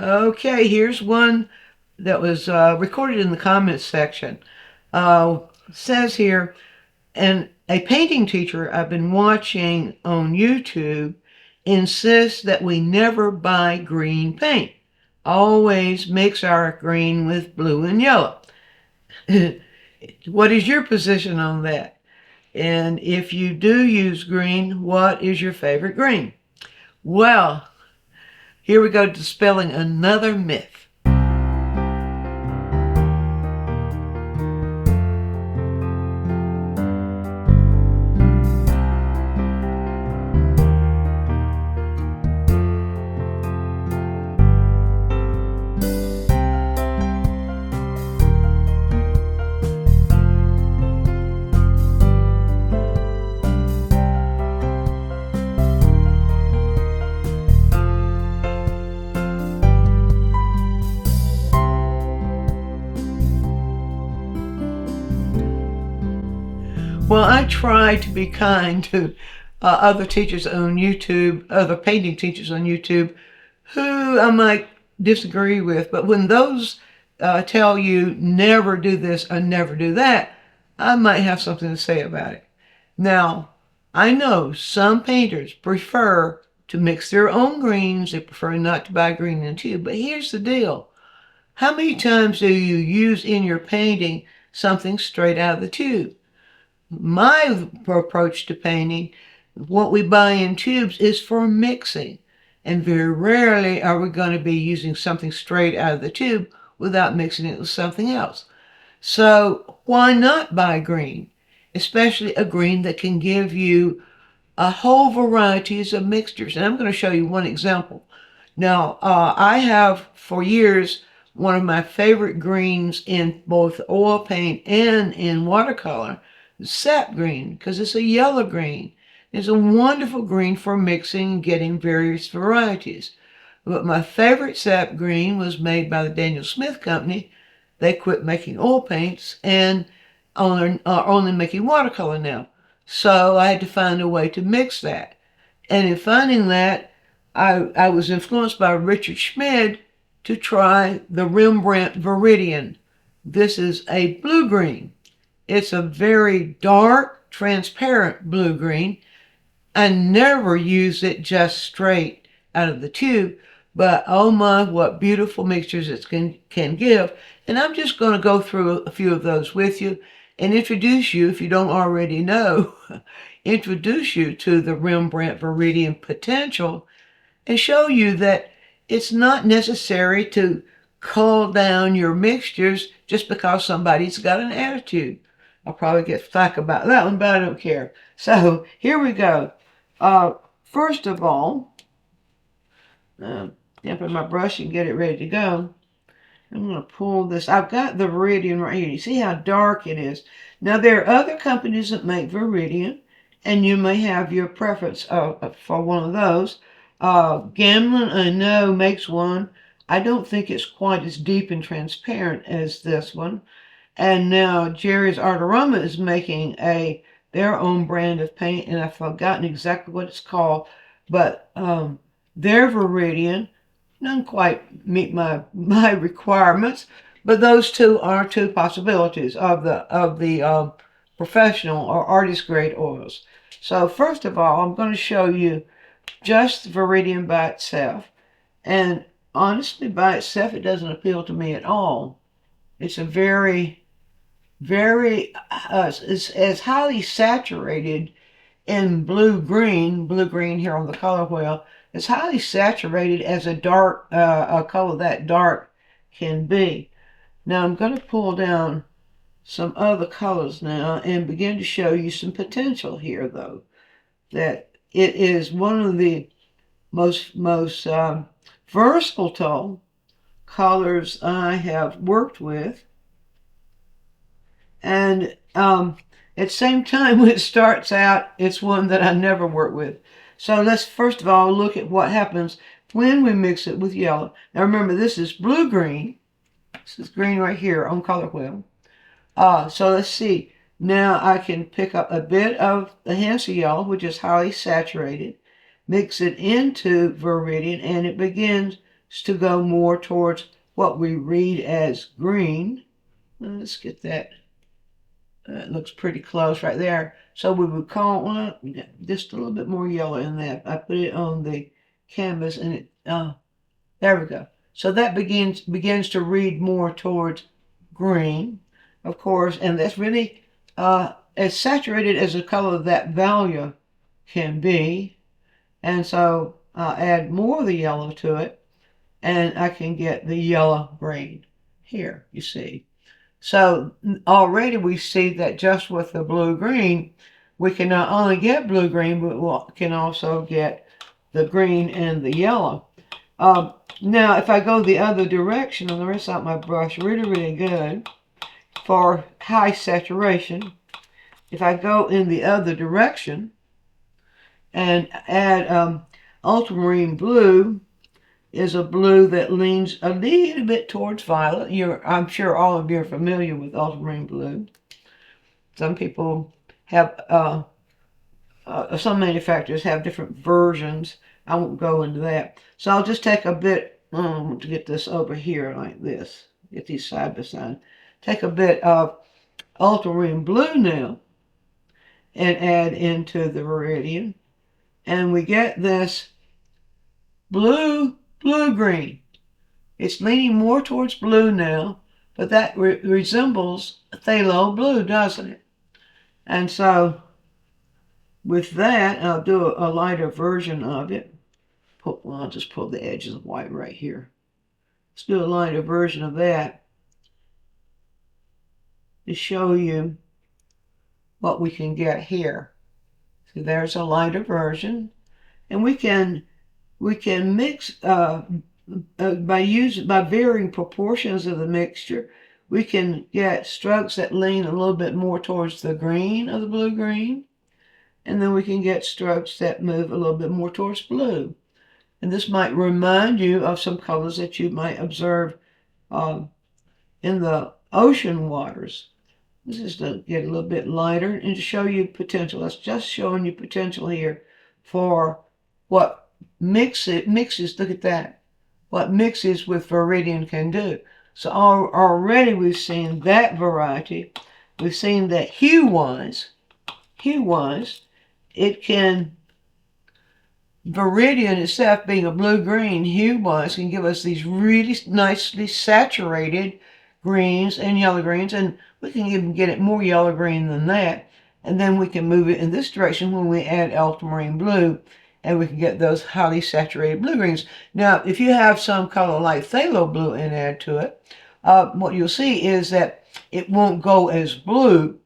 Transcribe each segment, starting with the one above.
Okay, here's one that was recorded in the comments section. Says here, and a painting teacher I've been watching on YouTube insists that we never buy green paint. Always mix our green with blue and yellow. What is your position on that? And if you do use green, what is your favorite green? Well, here we go, dispelling another myth. Well, I try to be kind to other teachers on YouTube, other painting teachers on YouTube, who I might disagree with. But when those tell you never do this or never do that, I might have something to say about it. Now, I know some painters prefer to mix their own greens. They prefer not to buy green in tube. But here's the deal. How many times do you use in your painting something straight out of the tube? My approach to painting, what we buy in tubes is for mixing. And very rarely are we going to be using something straight out of the tube without mixing it with something else. So why not buy green? Especially a green that can give you a whole varieties of mixtures. And I'm going to show you one example. Now, I have for years one of my favorite greens in both oil paint and in watercolor, sap green, because it's a yellow green. It's a wonderful green for mixing and getting various varieties. But my favorite sap green was made by the Daniel Smith Company. They quit making oil paints and are only making watercolor now. So I had to find a way to mix that. And in finding that, I was influenced by Richard Schmid to try the Rembrandt Viridian. This is a blue-green. It's a very dark, transparent blue-green. I never use it just straight out of the tube, but oh my, what beautiful mixtures it can give. And I'm just going to go through a few of those with you and introduce you, if you don't already know, introduce you to the Rembrandt Viridian potential and show you that it's not necessary to cull down your mixtures just because somebody's got an attitude. I'll probably get flack about that one, but I don't care. So here we go. First of all, dampen my brush and get it ready to go. I'm going to pull this. I've got the Viridian right here. You see how dark it is. Now, there are other companies that make Viridian, and you may have your preference for one of those. Gamlin, I know, makes one. I don't think it's quite as deep and transparent as this one. And now Jerry's Art Aroma is making their own brand of paint, and I've forgotten exactly what it's called, but their Viridian doesn't quite meet my requirements, but those two are two possibilities of the professional or artist grade oils. So first of all, I'm going to show you just the Viridian by itself, and honestly, by itself, it doesn't appeal to me at all. It's a very it's as highly saturated in blue-green here on the color wheel. It's highly saturated as a color that dark can be. Now I'm going to pull down some other colors now and begin to show you some potential here, though. That it is one of the most versatile colors I have worked with. And at the same time, when it starts out, it's one that I never work with. So let's first of all look at what happens when we mix it with yellow. Now remember, this is blue-green. This is green right here on color wheel. So let's see. Now I can pick up a bit of the Hansa yellow, which is highly saturated, mix it into Viridian, and it begins to go more towards what we read as green. Let's get that. It looks pretty close right there. So we would call, well, just a little bit more yellow in that. I put it on the canvas and it, there we go. So that begins to read more towards green, of course, and that's really as saturated as the color of that value can be. And so I'll add more of the yellow to it, and I can get the yellow green here, you see. So already we see that just with the blue-green, we can not only get blue-green, but we can also get the green and the yellow. Now, if I go the other direction, I'm going to rinse out my brush really, really good for high saturation. If I go in the other direction and add ultramarine blue, is a blue that leans a little bit towards violet. I'm sure all of you are familiar with ultramarine blue. Some people have, some manufacturers have different versions. I won't go into that. So I'll just take a bit, to get this over here like this. Get these side by side. Take a bit of ultramarine blue now and add into the Viridian. And we get this blue-green. It's leaning more towards blue now, but that resembles phthalo blue, doesn't it? And so with that, I'll do a lighter version of it. Well, I'll just pull the edges of white right here. Let's do a lighter version of that to show you what we can get here. So there's a lighter version, and we can mix by varying proportions of the mixture. We can get strokes that lean a little bit more towards the green of the blue-green, and then we can get strokes that move a little bit more towards blue. And this might remind you of some colors that you might observe in the ocean waters. This is to get a little bit lighter and to show you potential. That's just showing you potential here for what mixes, look at that, what mixes with Viridian can do. So already we've seen that variety. We've seen that hue-wise, it can, Viridian itself being a blue-green, hue-wise can give us these really nicely saturated greens and yellow greens, and we can even get it more yellow green than that, and then we can move it in this direction when we add ultramarine blue, and we can get those highly saturated blue greens. Now, if you have some color like phthalo blue and add to it, what you'll see is that it won't go as blue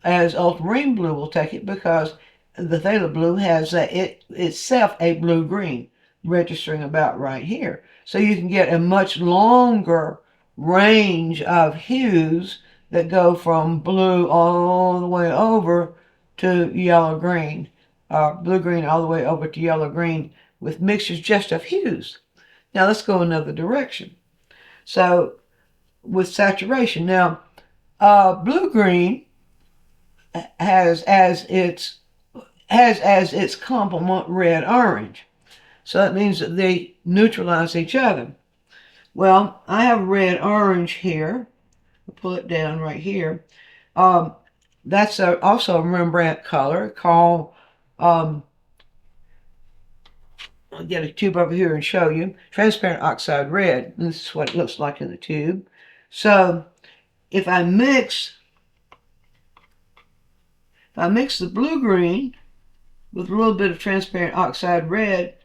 as ultramarine blue will take it, because the phthalo blue has itself a blue-green registering about right here. So you can get a much longer range of hues that go from blue all the way over to yellow-green, blue-green all the way over to yellow-green with mixtures just of hues. Now let's go another direction. So with saturation, now blue-green has as its complement red-orange. So that means that they neutralize each other. Well, I have red-orange here. I'll pull it down right here. That's also a Rembrandt color called, I'll get a tube over here and show you, transparent oxide red. This is what it looks like in the tube. So if I mix the blue-green with a little bit of transparent oxide red,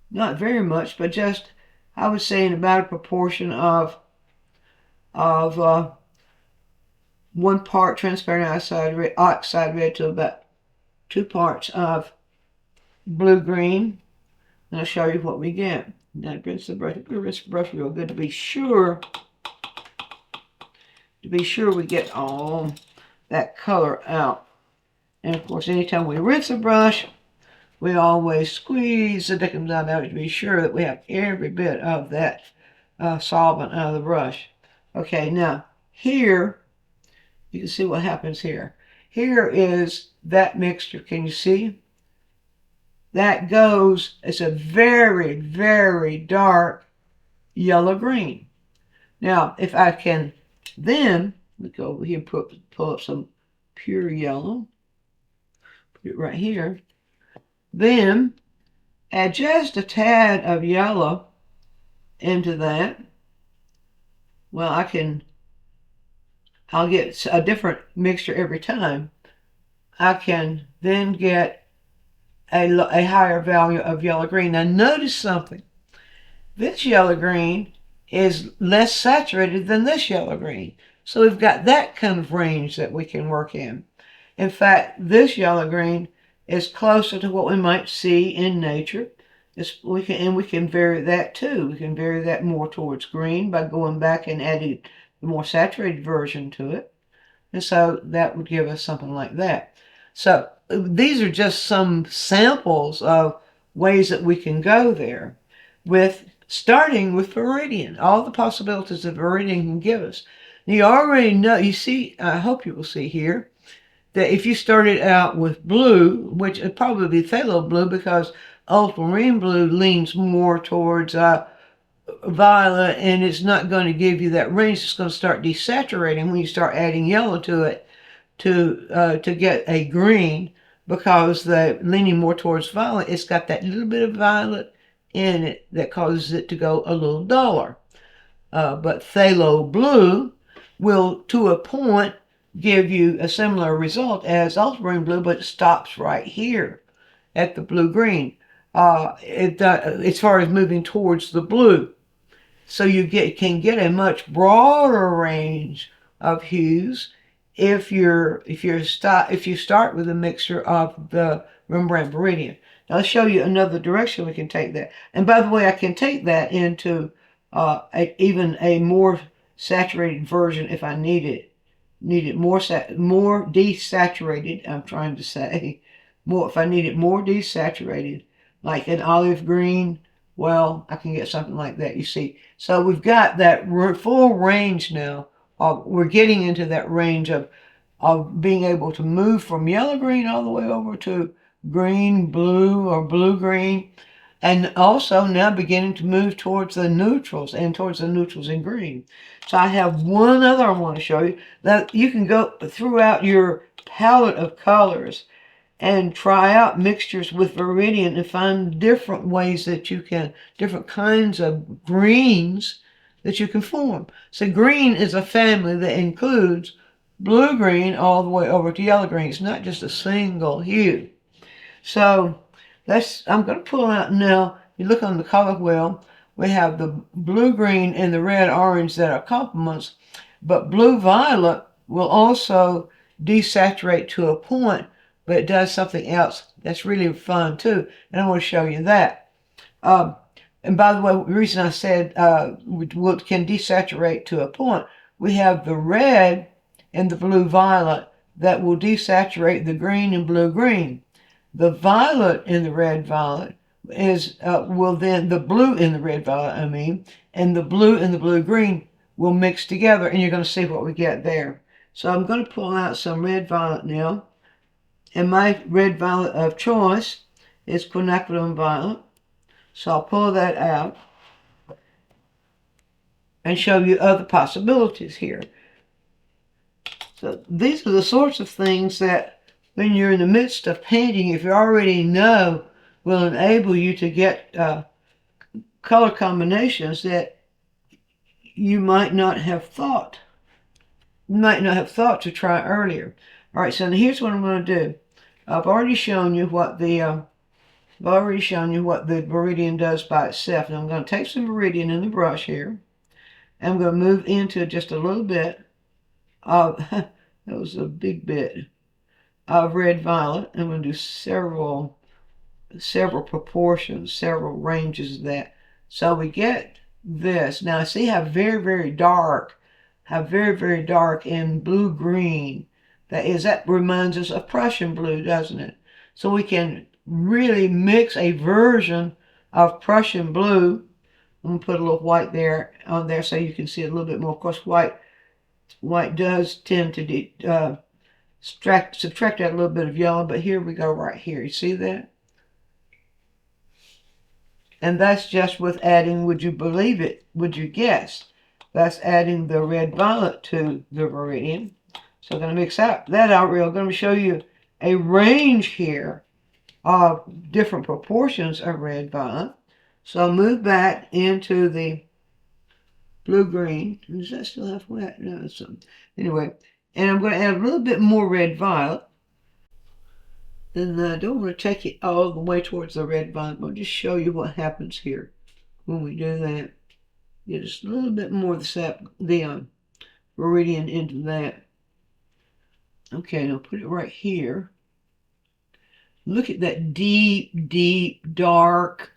not very much, but just, I would say, in about a proportion of 1 part transparent oxide red to about 2 parts of blue-green. And I'll show you what we get. Now rinse the brush. Rinse the brush real good to be sure we get all that color out. And of course, anytime we rinse a brush, we always squeeze the dickens out of it to be sure that we have every bit of that solvent out of the brush. Okay, now here, you can see what happens here. Here is that mixture. Can you see? That goes, it's a very, very dark yellow-green. Now, if I can then, we go over here and pull up some pure yellow, put it right here, then add just a tad of yellow into that. Well, I'll get a different mixture every time. I can then get a higher value of yellow-green. Now notice something. This yellow-green is less saturated than this yellow-green. So we've got that kind of range that we can work in. In fact, this yellow-green is closer to what we might see in nature. We can vary that too. We can vary that more towards green by going back and adding the more saturated version to it. And so that would give us something like that. So these are just some samples of ways that we can go there, with starting with Viridian, all the possibilities that Viridian can give us. You already know, you see, I hope you will see here, that if you started out with blue, which would probably be phthalo blue because ultramarine blue leans more towards violet, and it's not going to give you that range. It's going to start desaturating when you start adding yellow to it to get a green, because the leaning more towards violet, it's got that little bit of violet in it that causes it to go a little duller. But phthalo blue will, to a point, give you a similar result as ultramarine blue, but it stops right here at the blue-green as far as moving towards the blue. So you can get a much broader range of hues if you start with a mixture of the Rembrandt Viridian. Now, I'll show you another direction we can take that. And by the way, I can take that into even a more saturated version if I need it. Need it more desaturated. I'm trying to say more. If I need it more desaturated, like an olive green, well, I can get something like that. You see, so we've got that full range now. We're getting into that range of being able to move from yellow-green all the way over to green-blue or blue-green, and also now beginning to move towards the neutrals and towards the neutrals in green. So I have one other I want to show you, that you can go throughout your palette of colors and try out mixtures with Viridian and find different ways that you can, different kinds of greens that you can form. So green is a family that includes blue-green all the way over to yellow-green. It's not just a single hue. So I'm going to pull out now. You look on the color wheel, we have the blue-green and the red-orange that are complements, but blue-violet will also desaturate to a point, but it does something else that's really fun too, and I want to show you that. And by the way, the reason I said can desaturate to a point, we have the red and the blue-violet that will desaturate the green and blue-green. The violet in the red-violet will then, the blue in the red-violet, and the blue and the blue-green will mix together, and you're going to see what we get there. So I'm going to pull out some red-violet now. And my red violet of choice is quinacridone violet. So I'll pull that out and show you other possibilities here. So these are the sorts of things that when you're in the midst of painting, if you already know, will enable you to get color combinations that you might not have thought to try earlier. All right, so here's what I'm going to do. I've already shown you what the Viridian does by itself. And I'm going to take some Viridian in the brush here. And I'm going to move into just a little bit of, that was a big bit, of red violet. I'm going to do several proportions, several ranges of that. So we get this. Now see how very, very dark and blue-green that is. That reminds us of Prussian blue, doesn't it? So we can really mix a version of Prussian blue. I'm going to put a little white there on there so you can see it a little bit more. Of course, white does tend to subtract out a little bit of yellow, but here we go right here. You see that? And that's just with adding, would you believe it, would you guess? That's adding the red violet to the Viridian. So I'm going to mix that out real. I'm going to show you a range here of different proportions of red violet. So I'll move back into the blue-green. Does that still have wet? No, it's anyway. And I'm going to add a little bit more red violet. And I don't want to take it all the way towards the red violet, but I'll just show you what happens here when we do that. Get just a little bit more of the Viridian into that. Okay, now put it right here. Look at that deep, deep, dark.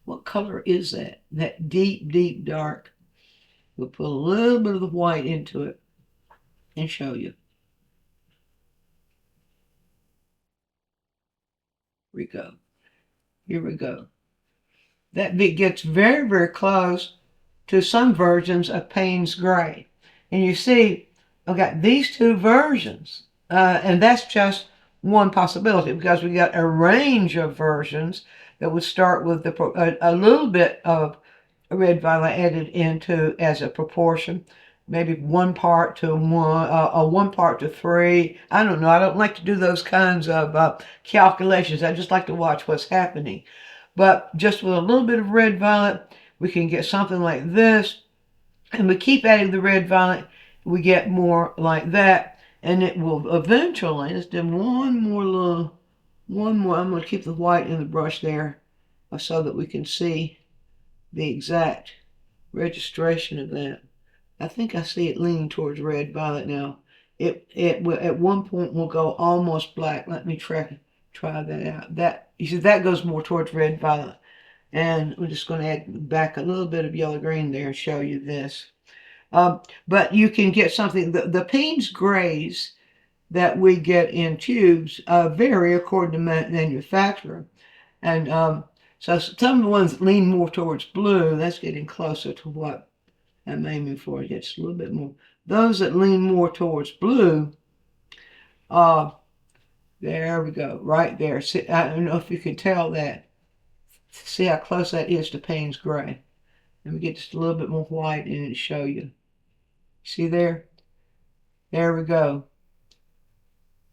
What color is that? That deep, deep, dark. We'll put a little bit of the white into it and show you. Here we go. Here we go. That bit gets very, very close to some versions of Payne's Gray. And you see, I've got these two versions. And that's just one possibility, because we got a range of versions that would start with a little bit of red violet added into as a proportion, maybe 1 part to 1 part to 3. I don't know. I don't like to do those kinds of calculations. I just like to watch what's happening. But just with a little bit of red violet, we can get something like this. And we keep adding the red violet, we get more like that. And it will eventually, let's do one more. I'm going to keep the white in the brush there so that we can see the exact registration of that. I think I see it leaning towards red violet now. It will, at one point will go almost black. Let me try that out. You see, that goes more towards red violet. And we're just going to add back a little bit of yellow green there and show you this. But you can get something, the Payne's Grays that we get in tubes vary according to manufacturer. And so some of the ones that lean more towards blue, that's getting closer to what I'm aiming for. Just a little bit more. Those that lean more towards blue, there we go, right there. See, I don't know if you can tell that. See how close that is to Payne's Gray. Let me get just a little bit more white in it to show you. See there? There we go.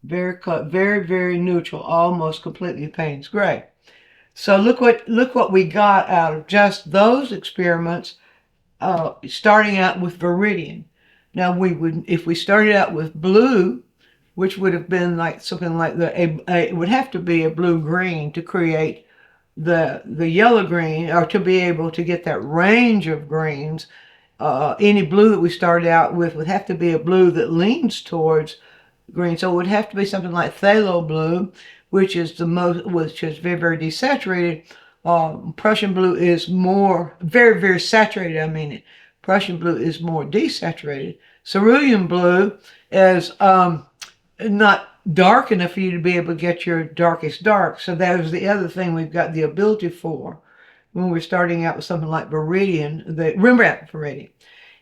Very, very neutral, almost completely Payne's Gray. So look what we got out of just those experiments, starting out with Viridian. Now if we started out with blue, which would have been like something like it would have to be a blue-green to create the yellow-green, or to be able to get that range of greens. Any blue that we started out with would have to be a blue that leans towards green. So it would have to be something like phthalo blue, which is very, very desaturated. Prussian blue is more, very, very saturated. I mean, Prussian blue is more desaturated. Cerulean blue is not dark enough for you to be able to get your darkest dark. So that is the other thing we've got the ability for when we're starting out with something like Viridian, the Rembrandt Viridian,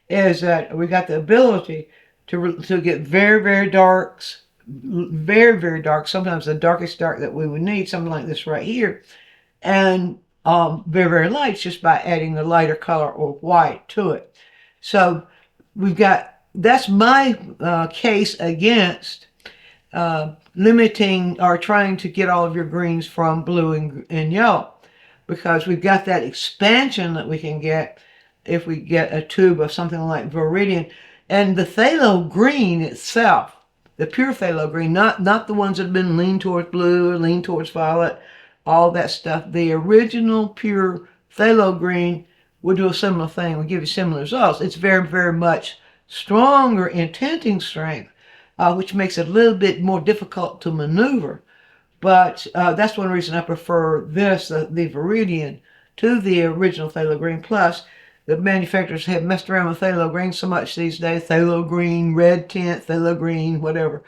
is that we got the ability to get very, very darks, very, very dark, sometimes the darkest dark that we would need, something like this right here, and very, very lights just by adding the lighter color or white to it. So we've got, that's my case against limiting or trying to get all of your greens from blue and yellow, because we've got that expansion that we can get if we get a tube of something like Viridian. And the phthalo green itself, the pure phthalo green, not the ones that have been leaned towards blue or leaned towards violet, all that stuff. The original pure phthalo green would do a similar thing, would give you similar results. It's very, very much stronger in tinting strength, which makes it a little bit more difficult to maneuver. But that's one reason I prefer this, the Viridian, to the original phthalo green. Plus, the manufacturers have messed around with phthalo green so much these days, phthalo green, red tint, phthalo green, whatever,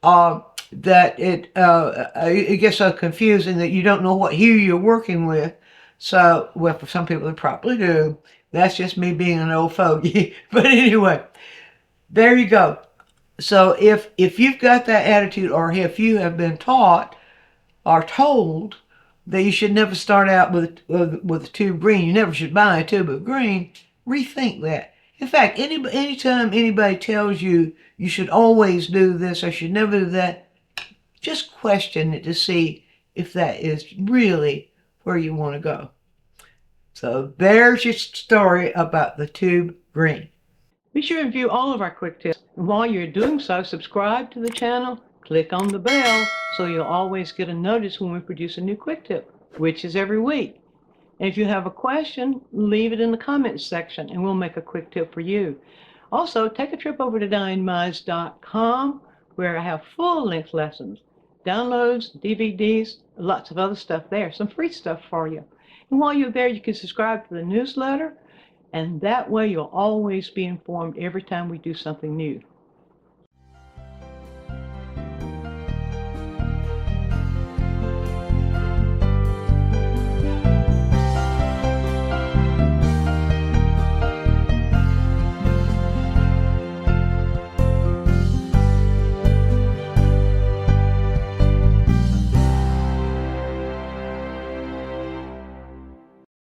that it gets so confusing that you don't know what hue you're working with. So, well, for some people they probably do. That's just me being an old fogey. But anyway, there you go. So if you've got that attitude, or if you have been taught or told that you should never start out with a tube green. You never should buy a tube of green. Rethink that. In fact, anytime anybody tells you you should always do this or should never do that, just question it to see if that is really where you want to go. So there's your story about the tube green. Be sure to view all of our quick tips. And while you're doing so, subscribe to the channel, click on the bell so you'll always get a notice when we produce a new quick tip, which is every week. And if you have a question, leave it in the comments section and we'll make a quick tip for you. Also, take a trip over to DianneMize.com where I have full-length lessons, downloads, DVDs, lots of other stuff there, some free stuff for you. And while you're there, you can subscribe to the newsletter, and that way you'll always be informed every time we do something new.